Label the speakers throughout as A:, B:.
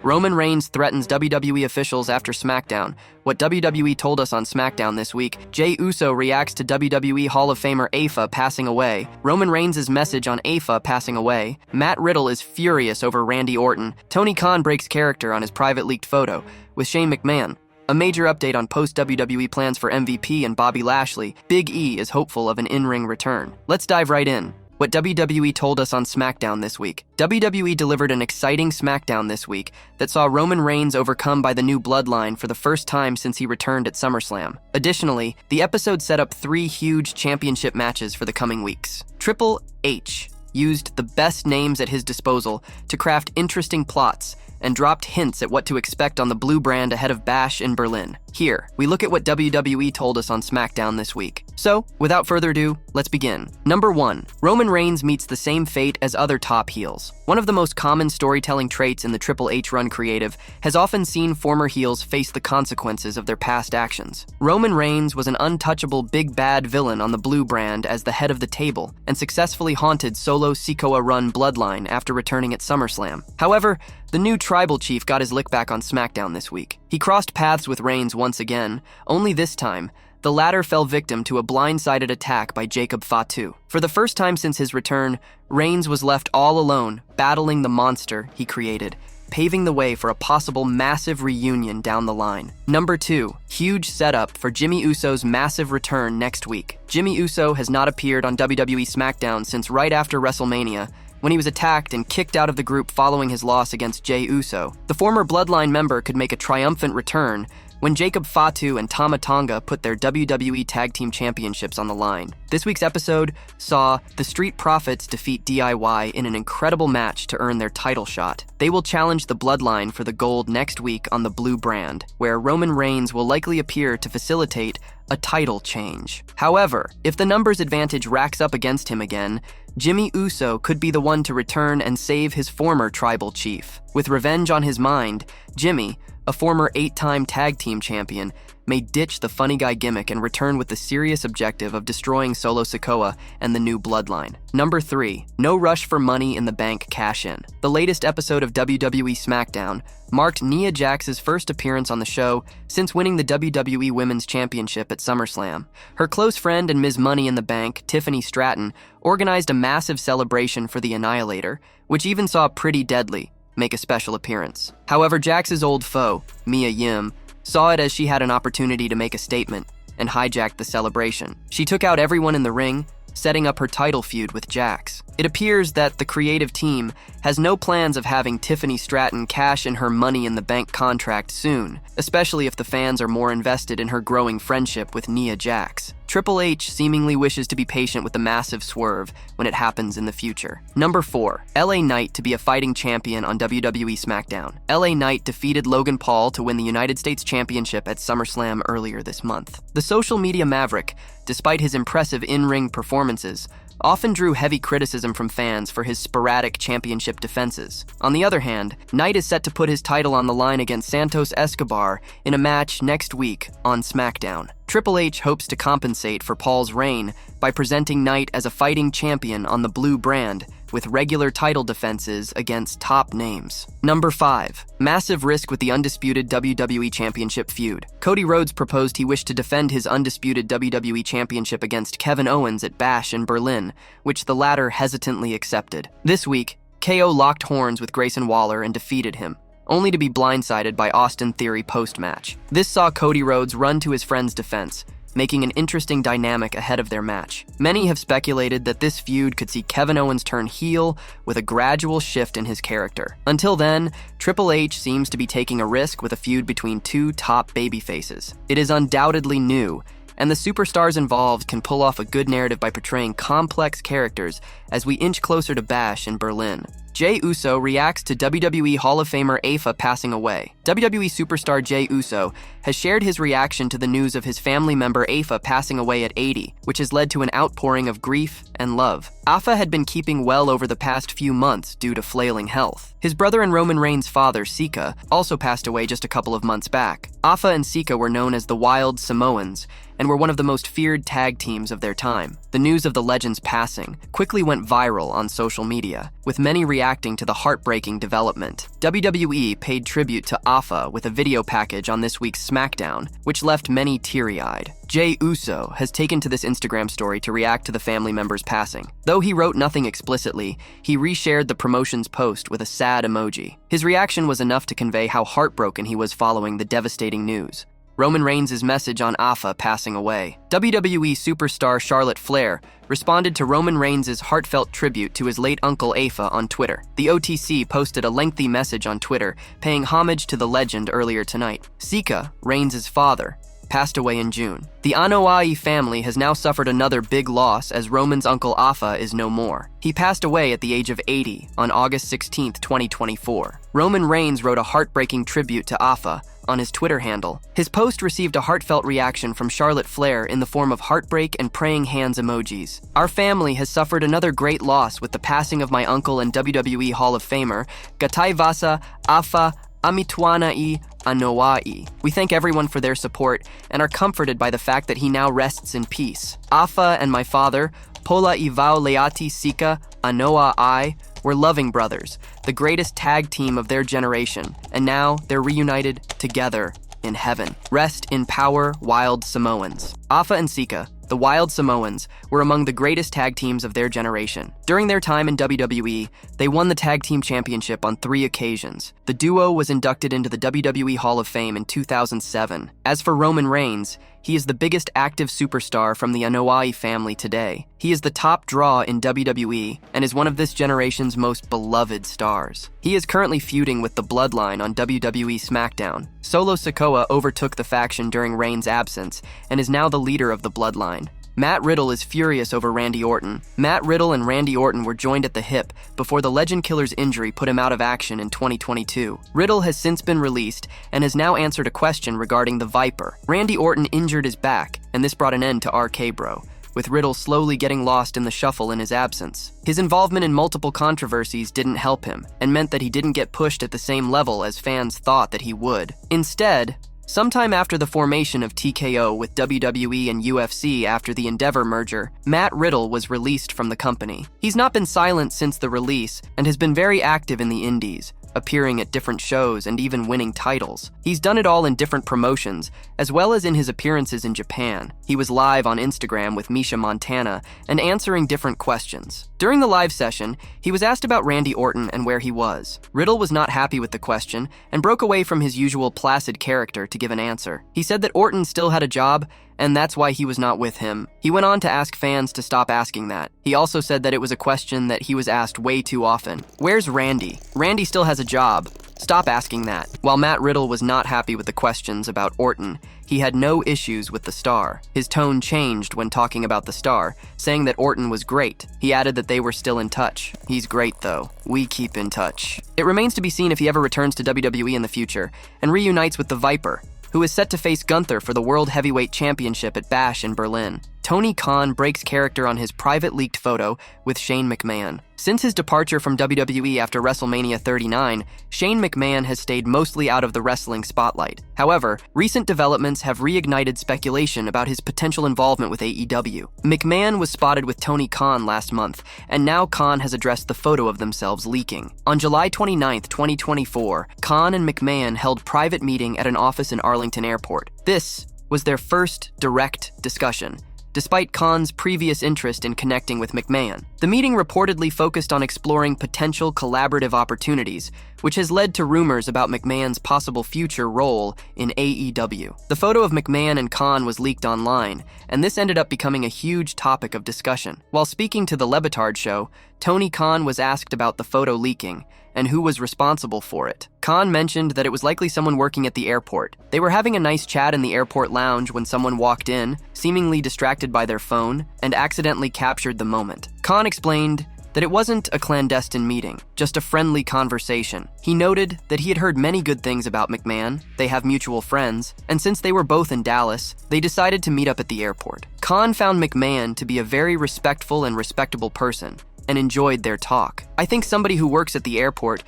A: Roman Reigns threatens WWE officials after SmackDown. What WWE told us on SmackDown this week. Jey Uso reacts to WWE Hall of Famer AFA passing away. Roman Reigns' message on AFA passing away. Matt Riddle is furious over Randy Orton. Tony Khan breaks character on his private leaked photo with Shane McMahon. A major update on post-WWE plans for MVP and Bobby Lashley. Big E is hopeful of an in-ring return. Let's dive right in. What WWE told us on SmackDown this week. WWE delivered an exciting SmackDown this week that saw Roman Reigns overcome by the new bloodline for the first time since he returned at SummerSlam. Additionally, the episode set up 3 huge championship matches for the coming weeks. Triple H used the best names at his disposal to craft interesting plots and dropped hints at what to expect on the blue brand ahead of Bash in Berlin. Here, we look at what WWE told us on SmackDown this week. So, without further ado, let's begin. Number 1. Roman Reigns meets the same fate as other top heels. One of the most common storytelling traits in the Triple H run creative has often seen former heels face the consequences of their past actions. Roman Reigns was an untouchable big bad villain on the blue brand as the head of the table and successfully haunted Solo Sikoa-run bloodline after returning at SummerSlam. However, the new tribal chief got his lick back on SmackDown this week. He crossed paths with Reigns once again, only this time, the latter fell victim to a blindsided attack by Jacob Fatu. For the first time since his return, Reigns was left all alone, battling the monster he created, paving the way for a possible massive reunion down the line. Number 2. Huge setup for Jey Uso's massive return next week. Jey Uso has not appeared on WWE SmackDown since right after WrestleMania, when he was attacked and kicked out of the group following his loss against Jey Uso. The former Bloodline member could make a triumphant return when Jacob Fatu and Tama Tonga put their WWE Tag Team Championships on the line. This week's episode saw the Street Profits defeat DIY in an incredible match to earn their title shot. They will challenge the Bloodline for the gold next week on the blue brand, where Roman Reigns will likely appear to facilitate a title change. However, if the numbers advantage racks up against him again, Jey Uso could be the one to return and save his former tribal chief. With revenge on his mind, Jimmy, a former 8-time tag team champion, may ditch the funny guy gimmick and return with the serious objective of destroying Solo Sikoa and the new bloodline. Number 3. No rush for Money in the Bank cash-in. The latest episode of WWE SmackDown marked Nia Jax's first appearance on the show since winning the WWE Women's Championship at SummerSlam. Her close friend and Ms. Money in the Bank, Tiffany Stratton, organized a massive celebration for the Annihilator, which even saw Pretty Deadly make a special appearance. However, Jax's old foe, Mia Yim, saw it as she had an opportunity to make a statement and hijacked the celebration. She took out everyone in the ring, setting up her title feud with Jax. It appears that the creative team has no plans of having Tiffany Stratton cash in her Money in the Bank contract soon, especially if the fans are more invested in her growing friendship with Nia Jax. Triple H seemingly wishes to be patient with the massive swerve when it happens in the future. Number 4. LA Knight to be a fighting champion on WWE SmackDown. LA Knight defeated Logan Paul to win the United States Championship at SummerSlam earlier this month. The social media maverick, despite his impressive in-ring performances, often drew heavy criticism from fans for his sporadic championship defenses. On the other hand, Knight is set to put his title on the line against Santos Escobar in a match next week on SmackDown. Triple H hopes to compensate for Paul's reign by presenting Knight as a fighting champion on the blue brand with regular title defenses against top names. Number 5. Massive risk with the Undisputed WWE Championship feud. Cody Rhodes proposed he wished to defend his Undisputed WWE Championship against Kevin Owens at Bash in Berlin, which the latter hesitantly accepted. This week, KO locked horns with Grayson Waller and defeated him, only to be blindsided by Austin Theory post-match. This saw Cody Rhodes run to his friend's defense, making an interesting dynamic ahead of their match. Many have speculated that this feud could see Kevin Owens turn heel with a gradual shift in his character. Until then, Triple H seems to be taking a risk with a feud between 2 top babyfaces. It is undoubtedly new, and the superstars involved can pull off a good narrative by portraying complex characters as we inch closer to Bash in Berlin. Jey Uso reacts to WWE Hall of Famer AFA passing away. WWE superstar Jey Uso has shared his reaction to the news of his family member AFA passing away at 80, which has led to an outpouring of grief and love. AFA had been keeping well over the past few months due to flailing health. His brother and Roman Reigns' father, Sika, also passed away just a couple of months back. AFA and Sika were known as the Wild Samoans, and were one of the most feared tag teams of their time. The news of the Legends' passing quickly went viral on social media, with many reacting to the heartbreaking development. WWE paid tribute to AFA with a video package on this week's SmackDown, which left many teary-eyed. Jey Uso has taken to this Instagram story to react to the family member's passing. Though he wrote nothing explicitly, he reshared the promotion's post with a sad emoji. His reaction was enough to convey how heartbroken he was following the devastating news. Roman Reigns' message on AFA passing away. WWE superstar Charlotte Flair responded to Roman Reigns' heartfelt tribute to his late uncle AFA on Twitter. The OTC posted a lengthy message on Twitter, paying homage to the legend earlier tonight. Sika, Reigns' father, passed away in June. The Anoa'i family has now suffered another big loss as Roman's uncle Afa is no more. He passed away at the age of 80 on August 16, 2024. Roman Reigns wrote a heartbreaking tribute to Afa on his Twitter handle. His post received a heartfelt reaction from Charlotte Flair in the form of heartbreak and praying hands emojis. Our family has suffered another great loss with the passing of my uncle and WWE Hall of Famer, Gatai Vasa Afa Amitwana'i Anoa'i. We thank everyone for their support and are comforted by the fact that he now rests in peace. Afa and my father, Pola Ivao Leati Sika Anoa'i, were loving brothers, the greatest tag team of their generation, and now they're reunited together in heaven. Rest in power, Wild Samoans. Afa and Sika, the Wild Samoans, were among the greatest tag teams of their generation. During their time in WWE, they won the Tag Team Championship on 3 occasions. The duo was inducted into the WWE Hall of Fame in 2007. As for Roman Reigns, he is the biggest active superstar from the Anoa'i family today. He is the top draw in WWE and is one of this generation's most beloved stars. He is currently feuding with the Bloodline on WWE SmackDown. Solo Sikoa overtook the faction during Reigns' absence and is now the leader of the Bloodline. Matt Riddle is furious over Randy Orton. Matt Riddle and Randy Orton were joined at the hip before the Legend Killer's injury put him out of action in 2022. Riddle has since been released and has now answered a question regarding the Viper. Randy Orton injured his back, and this brought an end to RK Bro, with Riddle slowly getting lost in the shuffle in his absence. His involvement in multiple controversies didn't help him, and meant that he didn't get pushed at the same level as fans thought that he would. Instead, sometime after the formation of TKO with WWE and UFC after the Endeavor merger, Matt Riddle was released from the company. He's not been silent since the release and has been very active in the indies, appearing at different shows and even winning titles. He's done it all in different promotions, as well as in his appearances in Japan. He was live on Instagram with Misha Montana and answering different questions. During the live session, he was asked about Randy Orton and where he was. Riddle was not happy with the question and broke away from his usual placid character to give an answer. He said that Orton still had a job, and that's why he was not with him. He went on to ask fans to stop asking that. He also said that it was a question that he was asked way too often. Where's Randy? Randy still has a job. Stop asking that. While Matt Riddle was not happy with the questions about Orton, he had no issues with the star. His tone changed when talking about the star, saying that Orton was great. He added that they were still in touch. He's great though. We keep in touch. It remains to be seen if he ever returns to WWE in the future and reunites with the Viper, who is set to face Gunther for the World Heavyweight Championship at Bash in Berlin. Tony Khan breaks character on his private leaked photo with Shane McMahon. Since his departure from WWE after WrestleMania 39, Shane McMahon has stayed mostly out of the wrestling spotlight. However, recent developments have reignited speculation about his potential involvement with AEW. McMahon was spotted with Tony Khan last month, and now Khan has addressed the photo of themselves leaking. On July 29, 2024, Khan and McMahon held private meeting at an office in Arlington Airport. This was their first direct discussion, despite Khan's previous interest in connecting with McMahon. The meeting reportedly focused on exploring potential collaborative opportunities, which has led to rumors about McMahon's possible future role in AEW. The photo of McMahon and Khan was leaked online, and this ended up becoming a huge topic of discussion. While speaking to The Le Batard Show, Tony Khan was asked about the photo leaking and who was responsible for it. Khan mentioned that it was likely someone working at the airport. They were having a nice chat in the airport lounge when someone walked in, seemingly distracted by their phone, and accidentally captured the moment. Khan explained that it wasn't a clandestine meeting, just a friendly conversation. He noted that he had heard many good things about McMahon, they have mutual friends, and since they were both in Dallas, they decided to meet up at the airport. Khan found McMahon to be a very respectful and respectable person, and enjoyed their talk. I think somebody who works at the airport,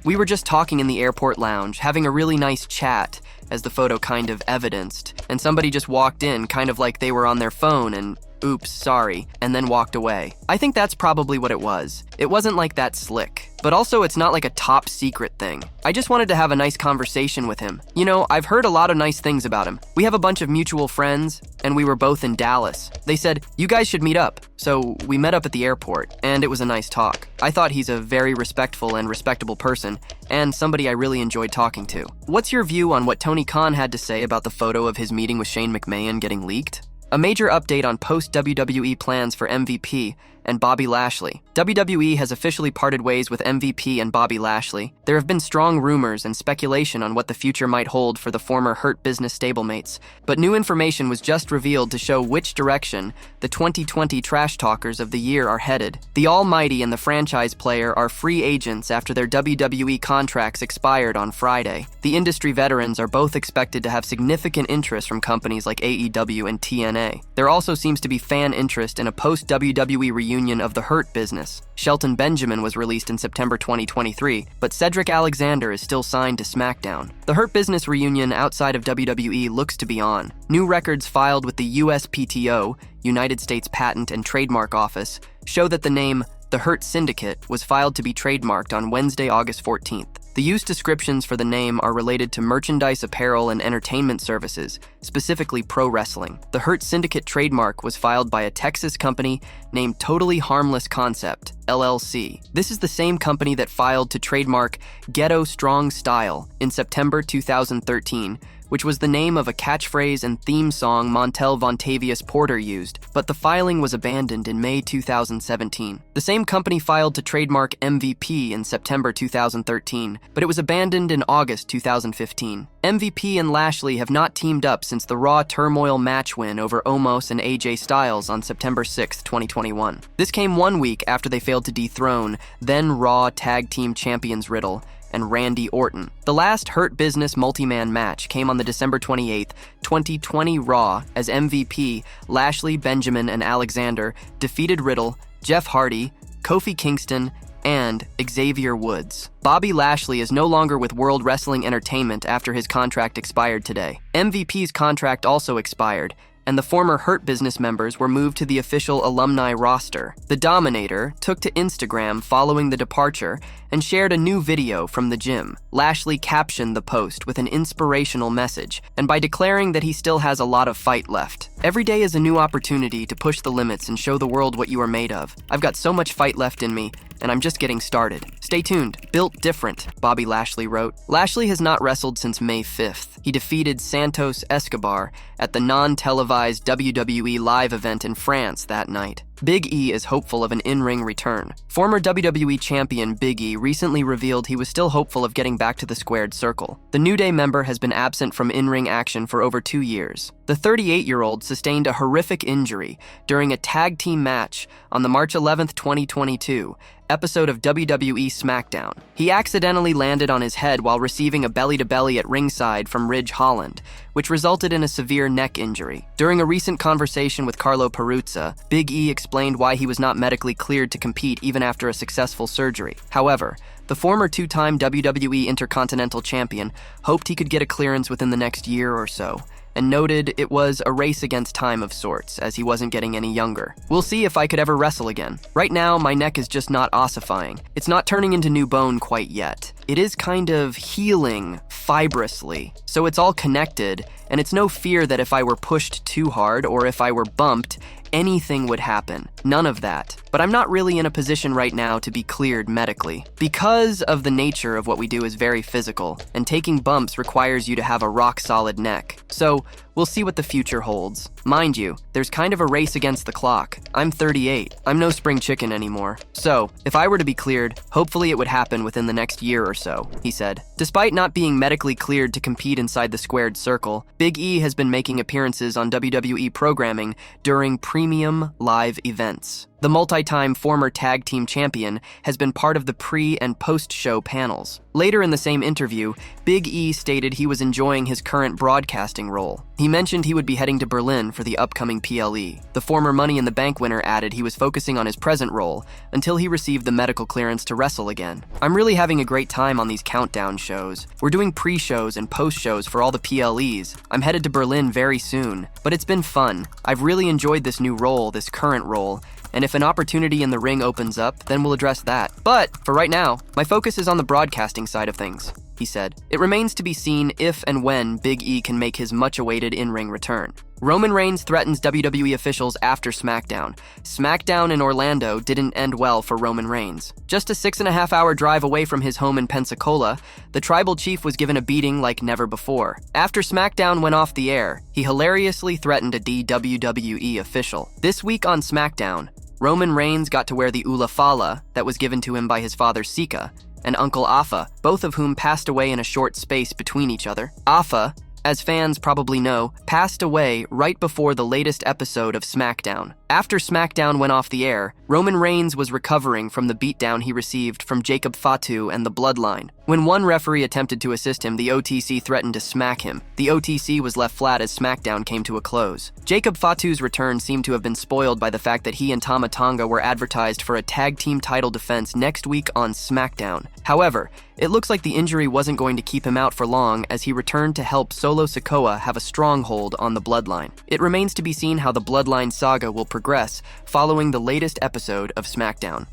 A: we were just talking in the airport lounge, having a really nice chat, as the photo kind of evidenced, and somebody just walked in kind of like they were on their phone and oops, sorry, and then walked away. I think that's probably what it was. It wasn't like that slick. But also, it's not like a top secret thing. I just wanted to have a nice conversation with him. You know, I've heard a lot of nice things about him. We have a bunch of mutual friends, and we were both in Dallas. They said, you guys should meet up. So we met up at the airport, and it was a nice talk. I thought he's a very respectful and respectable person, and somebody I really enjoyed talking to. What's your view on what Tony Khan had to say about the photo of his meeting with Shane McMahon getting leaked? A major update on post-WWE plans for MVP and Bobby Lashley. WWE has officially parted ways with MVP and Bobby Lashley. There have been strong rumors and speculation on what the future might hold for the former Hurt Business stablemates, but new information was just revealed to show which direction the 2020 Trash Talkers of the Year are headed. The Almighty and the franchise player are free agents after their WWE contracts expired on Friday. The industry veterans are both expected to have significant interest from companies like AEW and TNA. There also seems to be fan interest in a post-WWE reunion of the Hurt Business. Shelton Benjamin was released in September 2023, but Cedric Alexander is still signed to SmackDown. The Hurt Business reunion outside of WWE looks to be on. New records filed with the USPTO, United States Patent and Trademark Office, show that the name The Hurt Syndicate was filed to be trademarked on Wednesday, August 14th. The use descriptions for the name are related to merchandise, apparel, and entertainment services, specifically pro wrestling. The Hurt Syndicate trademark was filed by a Texas company named Totally Harmless Concept, LLC. This is the same company that filed to trademark Ghetto Strong Style in September 2013, which was the name of a catchphrase and theme song Montel Vontavious Porter used, but the filing was abandoned in May 2017. The same company filed to trademark MVP in September 2013, but it was abandoned in August 2015. MVP and Lashley have not teamed up since the Raw Turmoil match win over Omos and AJ Styles on September 6, 2021. This came 1 week after they failed to dethrone then Raw Tag Team Champions Riddle and Randy Orton. The last Hurt Business multi-man match came on the December 28, 2020 Raw as MVP, Lashley, Benjamin, and Alexander defeated Riddle, Jeff Hardy, Kofi Kingston, and Xavier Woods. Bobby Lashley is no longer with World Wrestling Entertainment after his contract expired today. MVP's contract also expired, and the former Hurt Business members were moved to the official alumni roster. The Dominator took to Instagram following the departure and shared a new video from the gym. Lashley captioned the post with an inspirational message, and by declaring that he still has a lot of fight left. Every day is a new opportunity to push the limits and show the world what you are made of. I've got so much fight left in me, and I'm just getting started. Stay tuned. Built different, Bobby Lashley wrote. Lashley has not wrestled since May 5th. He defeated Santos Escobar at the non-televised WWE live event in France that night. Big E is hopeful of an in-ring return. Former WWE champion Big E recently revealed he was still hopeful of getting back to the squared circle. The New Day member has been absent from in-ring action for over 2 years. The 38-year-old sustained a horrific injury during a tag team match on the March 11, 2022, episode of WWE SmackDown. He accidentally landed on his head while receiving a belly-to-belly at ringside from Ridge Holland, which resulted in a severe neck injury. During a recent conversation with Carlo Peruzza, Big E explained why he was not medically cleared to compete even after a successful surgery. However, the former two-time WWE Intercontinental Champion hoped he could get a clearance within the next year or so, and noted it was a race against time of sorts, as he wasn't getting any younger. We'll see if I could ever wrestle again. Right now, my neck is just not ossifying. It's not turning into new bone quite yet. It is kind of healing fibrously, so it's all connected, and it's no fear that if I were pushed too hard or if I were bumped, anything would happen. None of that. But I'm not really in a position right now to be cleared medically. Because of the nature of what we do is very physical, and taking bumps requires you to have a rock-solid neck. So, we'll see what the future holds. Mind you, there's kind of a race against the clock. I'm 38. I'm no spring chicken anymore. So, if I were to be cleared, hopefully it would happen within the next year or so, he said. Despite not being medically cleared to compete inside the squared circle, Big E has been making appearances on WWE programming during premium live events. The multi-time former tag team champion has been part of the pre- and post-show panels. Later in the same interview, Big E stated he was enjoying his current broadcasting role. He mentioned he would be heading to Berlin for the upcoming PLE. The former Money in the Bank winner added he was focusing on his present role until he received the medical clearance to wrestle again. I'm really having a great time on these countdown shows. We're doing pre-shows and post-shows for all the PLEs. I'm headed to Berlin very soon, but it's been fun. I've really enjoyed this new role, this current role, and if an opportunity in the ring opens up, then we'll address that. But for right now, my focus is on the broadcasting side of things, he said. It remains to be seen if and when Big E can make his much-awaited in-ring return. Roman Reigns threatens WWE officials after SmackDown. SmackDown in Orlando didn't end well for Roman Reigns. Just a 6.5-hour drive away from his home in Pensacola, the Tribal Chief was given a beating like never before. After SmackDown went off the air, he hilariously threatened a WWE official. This week on SmackDown, Roman Reigns got to wear the Ulafala that was given to him by his father Sika and Uncle Afa, both of whom passed away in a short space between each other. Afa, as fans probably know, passed away right before the latest episode of SmackDown. After SmackDown went off the air, Roman Reigns was recovering from the beatdown he received from Jacob Fatu and the Bloodline. When one referee attempted to assist him, the OTC threatened to smack him. The OTC was left flat as SmackDown came to a close. Jacob Fatu's return seemed to have been spoiled by the fact that he and Tama Tonga were advertised for a tag team title defense next week on SmackDown. However, it looks like the injury wasn't going to keep him out for long as he returned to help Solo Sikoa have a stronghold on the Bloodline. It remains to be seen how the Bloodline saga will progress following the latest episode of SmackDown.